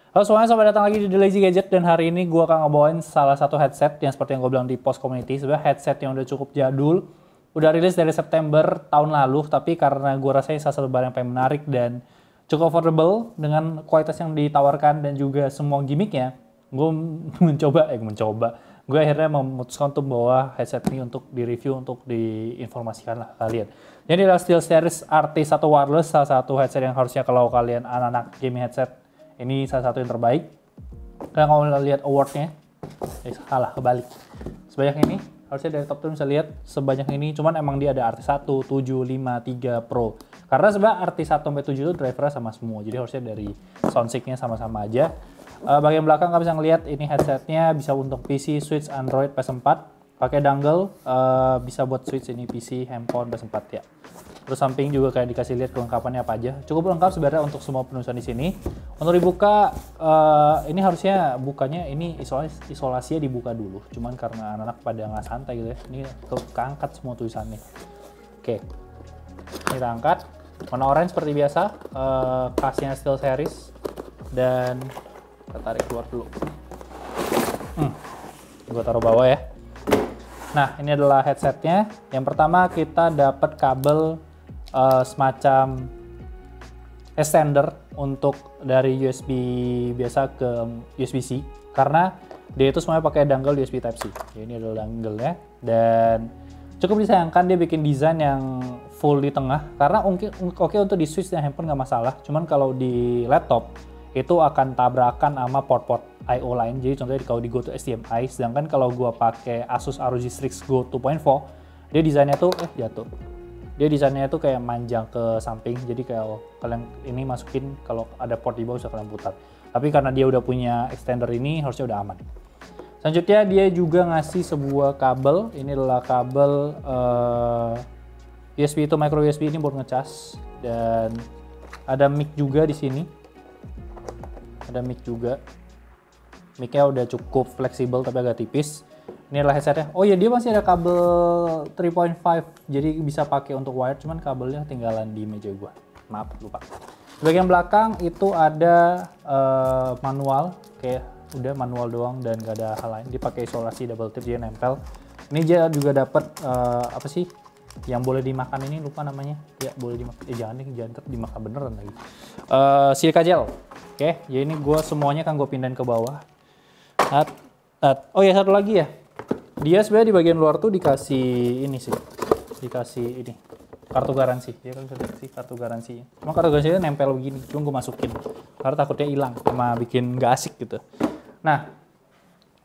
Halo semuanya, selamat datang lagi di The Lazy Gadget. Dan hari ini gue akan ngebawain salah satu headset yang seperti yang gue bilang di post community. Sebenarnya headset yang udah cukup jadul, udah rilis dari September tahun lalu, tapi karena gue rasanya salah satu barang yang paling menarik dan cukup affordable dengan kualitas yang ditawarkan dan juga semua gimmicknya, gue gue akhirnya memutuskan untuk bawa headset ini untuk di-review, untuk diinformasikan lah kalian. Jadi adalah SteelSeries RT1 Wireless, salah satu headset yang harusnya kalau kalian anak-anak gaming headset, ini salah satu yang terbaik. Karena kalau lihat awardnya, salah, kebalik. Sebanyak ini, harusnya dari top 10 bisa lihat sebanyak ini, cuman emang dia ada RT1, 7, 5, 3 Pro. Karena sebenarnya RT1 sampai 7 itu drivernya sama semua, jadi harusnya dari soundstick-nya sama-sama aja. Bagian belakang kalian bisa ngeliat ini headsetnya bisa untuk PC, Switch, Android, PS4. Pakai dongle, bisa buat Switch ini PC, handphone, PS4 ya. Terus samping juga kayak dikasih lihat kelengkapannya apa aja. Cukup lengkap sebenarnya untuk semua penulisan di sini. Untuk dibuka, ini harusnya bukanya ini isolasinya dibuka dulu. Cuman karena anak-anak pada nggak santai gitu ya. Ini keangkat semua tulisannya. Oke, ini kita angkat. Warna orange seperti biasa. Khasnya SteelSeries. Dan kita tarik keluar dulu. Gue taruh bawah ya. Nah, ini adalah headsetnya. Yang pertama kita dapat kabel semacam extender untuk dari USB biasa ke USB-C, karena dia itu semuanya pakai dongle USB Type-C. Jadi ini adalah dongle-nya, dan cukup disayangkan dia bikin desain yang full di tengah, karena oke untuk di Switch dan handphone nggak masalah, cuman kalau di laptop itu akan tabrakan sama port-port I/O lain. Jadi contohnya kalau di Go to HDMI, sedangkan kalau gua pakai Asus ROG Strix Go 2.4, dia desainnya tuh jatuh. Dia desainnya tuh kayak manjang ke samping, jadi kayak kalian ini masukin kalau ada port di bawah bisa kalian putar. Tapi karena dia udah punya extender ini, harusnya udah aman. Selanjutnya dia juga ngasih sebuah kabel. Ini adalah kabel USB, itu micro USB ini buat ngecas, dan ada mic juga di sini. Ada mic juga. Mic-nya udah cukup fleksibel tapi agak tipis. Ini adalah headsetnya. Oh ya, dia masih ada kabel 3.5, jadi bisa pakai untuk wire, cuman kabelnya ketinggalan di meja gua. Maaf, lupa. Di bagian belakang itu ada manual, kayak udah manual doang dan gak ada hal lain. Dipakai isolasi double tip, dia nempel. Ini dia juga dapat apa sih? Yang boleh dimakan ini, lupa namanya. Ya, boleh dimakan. Jangan dimakan beneran lagi. Silica gel. Oke, jadi ini gue semuanya kan gue pindahin ke bawah. Oh ya, satu lagi ya. Dia sebenarnya di bagian luar tuh dikasih ini sih. Dikasih ini. Kartu garansi. Dia kan bisa sih kartu garansinya. Cuma kartu garansinya nempel begini. Cuma gue masukin. Karena takutnya hilang. Sama bikin gak asik gitu. Nah,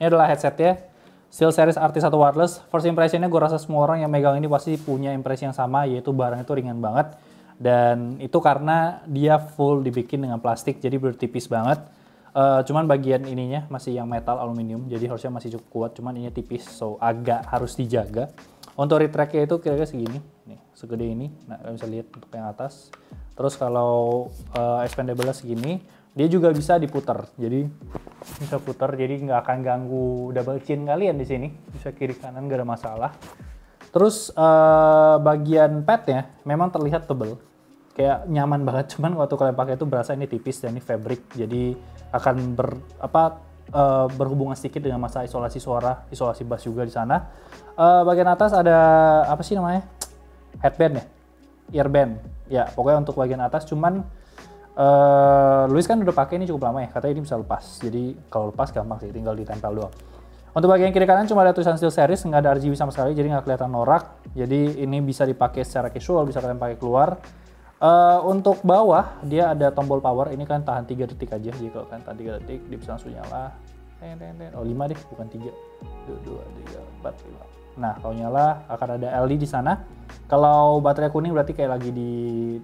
ini adalah headsetnya. SteelSeries RT1 Wireless. First impressionnya gue rasa semua orang yang megang ini pasti punya impresi yang sama, yaitu barang itu ringan banget. Dan itu karena dia full dibikin dengan plastik, jadi bertipis banget. Cuman bagian ininya masih yang metal aluminium, jadi harusnya masih cukup kuat, cuman ini tipis, so agak harus dijaga. Untuk retract-nya itu kira-kira segini, nih, segede ini. Nah, kalian bisa lihat untuk yang atas. Terus kalau expandable-nya segini, dia juga bisa diputar, jadi bisa putar, jadi nggak akan ganggu double chin kalian di sini. Bisa kiri kanan nggak ada masalah. Terus bagian padnya memang terlihat tebel, kayak nyaman banget. Cuman waktu kalian pakai itu berasa ini tipis dan ini fabric, jadi akan berhubungan sedikit dengan masalah isolasi suara, isolasi bass juga di sana. Bagian atas ada apa sih namanya? Headband ya, earband. Ya, pokoknya untuk bagian atas. Cuman Luis kan udah pakai ini cukup lama ya, katanya ini bisa lepas. Jadi kalau lepas gampang sih, tinggal ditempel doang. Untuk bagian kiri kanan cuma ada tulisan SteelSeries, nggak ada RGB sama sekali, jadi nggak kelihatan norak. Jadi ini bisa dipakai secara casual, bisa kalian pakai keluar. Untuk bawah dia ada tombol power, ini kan tahan 3 detik aja, jadi kalau kan tahan 3 detik dia bisa langsung nyala. Oh 5 deh, bukan 3. 2, 3, 4, 5. Nah, kalau nyala akan ada LED di sana. Kalau baterai kuning berarti kayak lagi di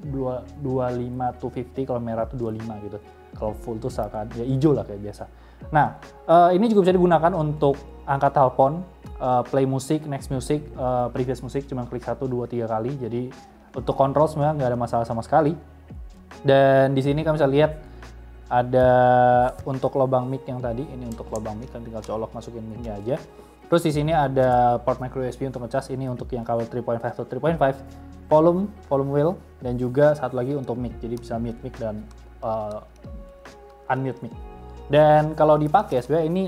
25 to 50, kalau merah tuh 25 gitu. Kalau full tuh seakan ya hijau lah kayak biasa. Nah, ini juga bisa digunakan untuk angkat telepon, play musik, next music, previous music, cuma klik 1, 2, 3 kali. Jadi untuk kontrol sebenarnya nggak ada masalah sama sekali. Dan di sini kalian bisa lihat ada untuk lubang mic yang tadi, ini untuk lubang mic, kan tinggal colok masukin mic-nya aja. Terus di sini ada port micro USB untuk ngecas, ini untuk yang kabel 3.5 to 3.5, volume wheel, dan juga satu lagi untuk mic, jadi bisa mute mic dan unmute mic. Dan kalau dipakai sebenarnya ini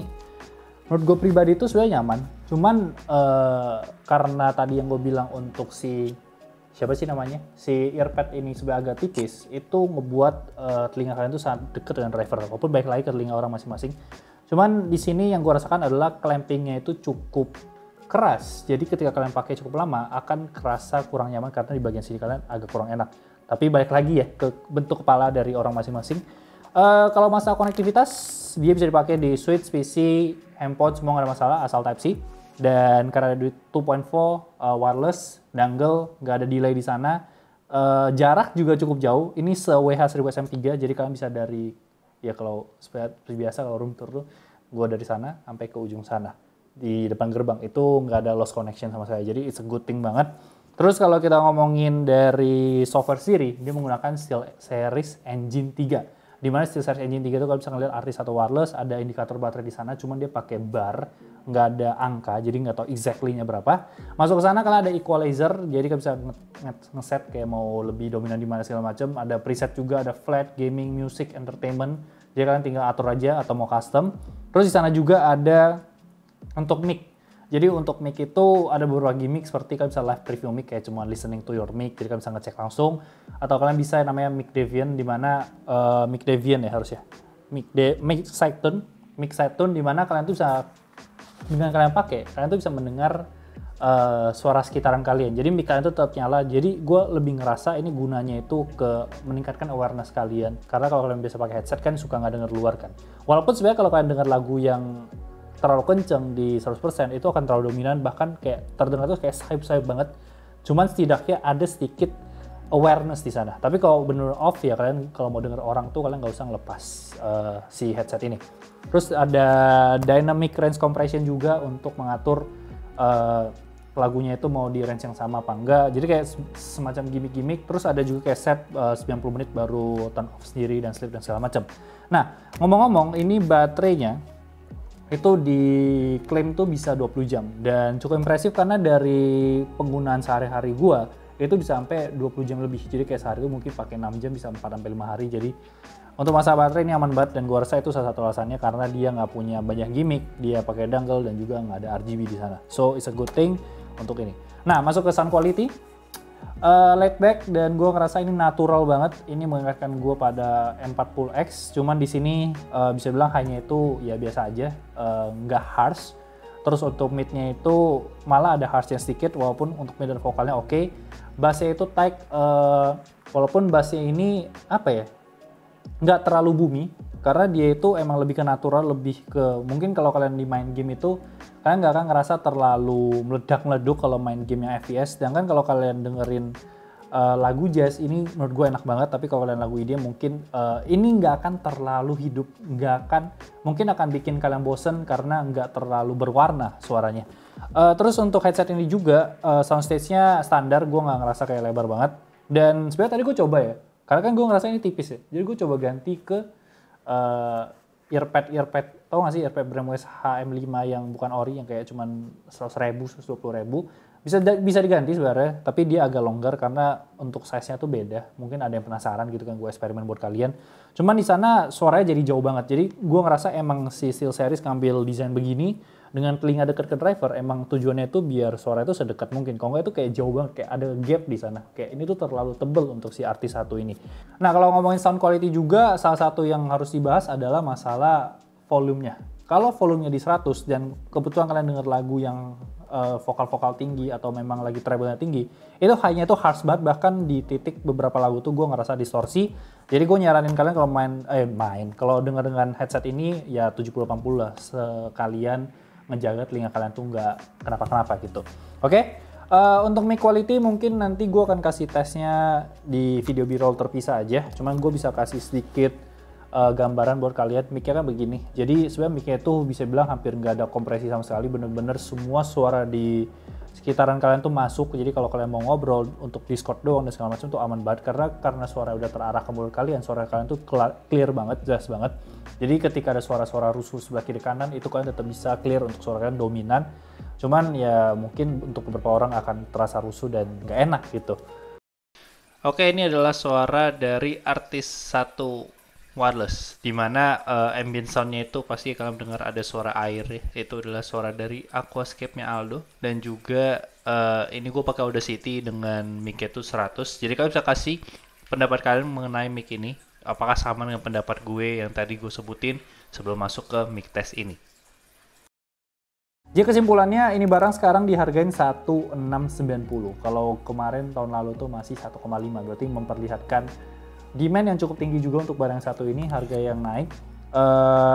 menurut gue pribadi itu sebenarnya nyaman. Cuman karena tadi yang gue bilang untuk si siapa sih namanya, si earpad ini sebenarnya agak tipis, itu ngebuat telinga kalian tuh sangat dekat dengan driver. Walaupun baik lagi ke telinga orang masing-masing. Cuman di sini yang gue rasakan adalah clampingnya itu cukup keras. Jadi ketika kalian pakai cukup lama akan kerasa kurang nyaman karena di bagian sini kalian agak kurang enak. Tapi balik lagi ya ke bentuk kepala dari orang masing-masing. Kalau masalah konektivitas, dia bisa dipakai di Switch, PC, handphone, semua nggak ada masalah asal Type-C. Dan karena ada 2.4 wireless, dangle, nggak ada delay di sana. Jarak juga cukup jauh. Ini se-WH1000SM3, jadi kalian bisa dari, ya kalau seperti biasa kalau room tour tuh, gue dari sana sampai ke ujung sana. Di depan gerbang, itu nggak ada lost connection sama saya. Jadi it's a good thing banget. Terus kalau kita ngomongin dari software sendiri, dia menggunakan SteelSeries Engine 3. Dimana SteelSeries Engine 3 itu kalau bisa ngeliat artis atau wireless, ada indikator baterai di sana, cuman dia pakai bar, nggak ada angka, jadi nggak tahu exactly-nya berapa. Masuk ke sana kalian ada equalizer, jadi kalian bisa ngeset kayak mau lebih dominan di mana segala macam. Ada preset juga, ada flat, gaming, music, entertainment. Jadi kalian tinggal atur aja atau mau custom. Terus di sana juga ada untuk mic. Jadi untuk mic itu ada beberapa gimmick seperti kalian bisa live preview mic kayak cuma listening to your mic, jadi kalian bisa ngecek langsung. Atau kalian bisa namanya mic Deviant, di mana mic Deviant ya harusnya. Mic side tone di mana kalian tuh bisa dengan kalian pakai, kalian tuh bisa mendengar suara sekitaran kalian. Jadi mic kalian tuh tetap nyala. Jadi gue lebih ngerasa ini gunanya itu ke meningkatkan awareness kalian. Karena kalau kalian biasa pakai headset kan suka nggak denger luar kan. Walaupun sebenarnya kalau kalian dengar lagu yang terlalu kenceng di 100% itu akan terlalu dominan, bahkan kayak terdengar tuh kayak sayup-sayup banget. Cuman setidaknya ada sedikit awareness di sana. Tapi kalau bener off ya kalian kalau mau denger orang tuh kalian nggak usah ngelepas si headset ini. Terus ada dynamic range compression juga untuk mengatur lagunya itu mau di range yang sama apa enggak. Jadi kayak semacam gimmick-gimmick. Terus ada juga kayak set 90 menit baru turn off sendiri dan sleep dan segala macam. Nah, ngomong-ngomong ini baterainya itu diklaim tuh bisa 20 jam dan cukup impresif karena dari penggunaan sehari-hari gua itu bisa sampai 20 jam lebih. Jadi kayak sehari itu mungkin pakai 6 jam bisa 4 sampai 5 hari. Jadi untuk masalah baterai ini aman banget dan gua rasa itu salah satu alasannya karena dia nggak punya banyak gimmick, dia pakai dongle dan juga nggak ada RGB di sana. So it's a good thing untuk ini. Nah, masuk ke sound quality. Laid back dan gue ngerasa ini natural banget. Ini mengingatkan gue pada M40X. Cuman di sini bisa bilang high-nya itu ya biasa aja, nggak harsh. Terus untuk mid-nya itu malah ada harsh-nya sedikit, walaupun untuk mid dan vokalnya oke. Bass-nya itu tight, walaupun bass-nya ini apa ya, nggak terlalu boomy. Karena dia itu emang lebih ke natural, lebih ke mungkin kalau kalian di main game itu kalian nggak akan ngerasa terlalu meledak-meleduk kalau main game yang FPS. Sedangkan kalau kalian dengerin lagu jazz ini menurut gue enak banget, tapi kalau kalian lagu EDM mungkin ini nggak akan terlalu hidup, mungkin akan bikin kalian bosen karena nggak terlalu berwarna suaranya. Terus untuk headset ini juga soundstage-nya standar, gue nggak ngerasa kayak lebar banget. Dan sebenarnya tadi gue coba ya, karena kan gue ngerasa ini tipis ya, jadi gue coba ganti ke earpad, tau gak sih earpad Bremwest HM5 yang bukan ori, yang kayak cuman 100.000, 120.000, bisa diganti sebenarnya, tapi dia agak longgar karena untuk size-nya tuh beda. Mungkin ada yang penasaran gitu kan, gue eksperimen buat kalian. Cuman di sana suaranya jadi jauh banget, jadi gue ngerasa emang si SteelSeries ngambil desain begini dengan telinga dekat ke driver, emang tujuannya itu biar suara itu sedekat mungkin. Kalau nggak itu kayak jauh banget, kayak ada gap di sana. Kayak ini tuh terlalu tebel untuk si artis satu ini. Nah, kalau ngomongin sound quality juga, salah satu yang harus dibahas adalah masalah volumenya. Kalau volumenya di 100 dan kebetulan kalian denger lagu yang vokal-vokal tinggi atau memang lagi treble-nya tinggi, itu high-nya itu harsh banget, bahkan di titik beberapa lagu tuh gue ngerasa distorsi. Jadi gue nyaranin kalian kalau kalau denger dengan headset ini ya 70-80 lah, sekalian ngejaga telinga kalian tuh nggak kenapa-kenapa gitu. Oke? Untuk mic quality mungkin nanti gue akan kasih tesnya di video B-roll terpisah aja. Cuman gue bisa kasih sedikit gambaran buat kalian. Mic-nya kan begini. Jadi sebenarnya mic-nya tuh bisa bilang hampir nggak ada kompresi sama sekali. Bener-bener semua suara di sekitaran kalian tuh masuk. Jadi kalau kalian mau ngobrol untuk Discord doang dan segala macam tuh aman banget. Karena suara udah terarah ke mulut kalian. Suara kalian tuh clear banget, jelas banget. Jadi ketika ada suara-suara rusuh sebelah kiri kanan, itu kalian tetap bisa clear untuk suara kalian dominan. Cuman ya mungkin untuk beberapa orang akan terasa rusuh dan nggak enak gitu. Oke, ini adalah suara dari artis satu wireless, dimana ambient soundnya itu pasti kalian dengar ada suara air ya. Itu adalah suara dari aquascape-nya Aldo, dan juga ini gue pakai Audacity dengan mic itu 100. Jadi kalian bisa kasih pendapat kalian mengenai mic ini, apakah sama dengan pendapat gue yang tadi gue sebutin sebelum masuk ke mic test ini. Jadi kesimpulannya ini barang sekarang dihargain 1690. Kalau kemarin tahun lalu tuh masih 1,5, berarti memperlihatkan demand yang cukup tinggi juga untuk barang satu ini, harga yang naik.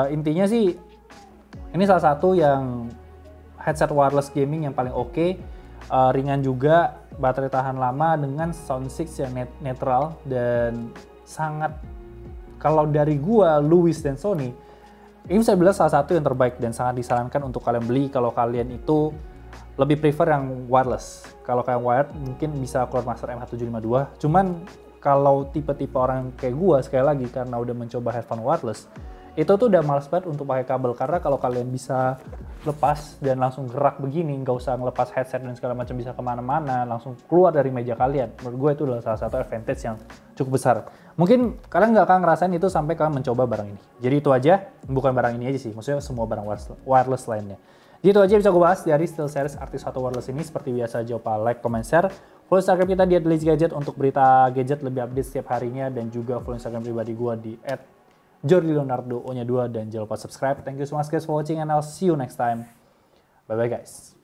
Intinya sih ini salah satu yang headset wireless gaming yang paling oke. Ringan juga, baterai tahan lama dengan sound 6 yang netral dan sangat, kalau dari gua, Louis dan Sony, ini bisa bilang salah satu yang terbaik dan sangat disarankan untuk kalian beli kalau kalian itu lebih prefer yang wireless. Kalau kayak wired mungkin bisa Cloudmaster MH752. Cuman kalau tipe-tipe orang kayak gua, sekali lagi karena udah mencoba headphone wireless, itu tuh udah males banget untuk pakai kabel, karena kalau kalian bisa lepas dan langsung gerak begini, nggak usah ngelepas headset dan segala macam, bisa kemana-mana, langsung keluar dari meja kalian. Menurut gue itu adalah salah satu advantage yang cukup besar. Mungkin kalian nggak akan ngerasain itu sampai kalian mencoba barang ini. Jadi itu aja, bukan barang ini aja sih, maksudnya semua barang wireless lainnya. Jadi itu aja bisa gue bahas dari SteelSeries Arctis 1 Wireless ini. Seperti biasa, jangan lupa like, comment, share. Follow Instagram kita di @lazygadget untuk berita gadget lebih update setiap harinya, dan juga follow Instagram pribadi gue di @Jordi Leonardo O-nya 2, dan jangan lupa subscribe. Thank you so much guys for watching, and I'll see you next time. Bye bye guys.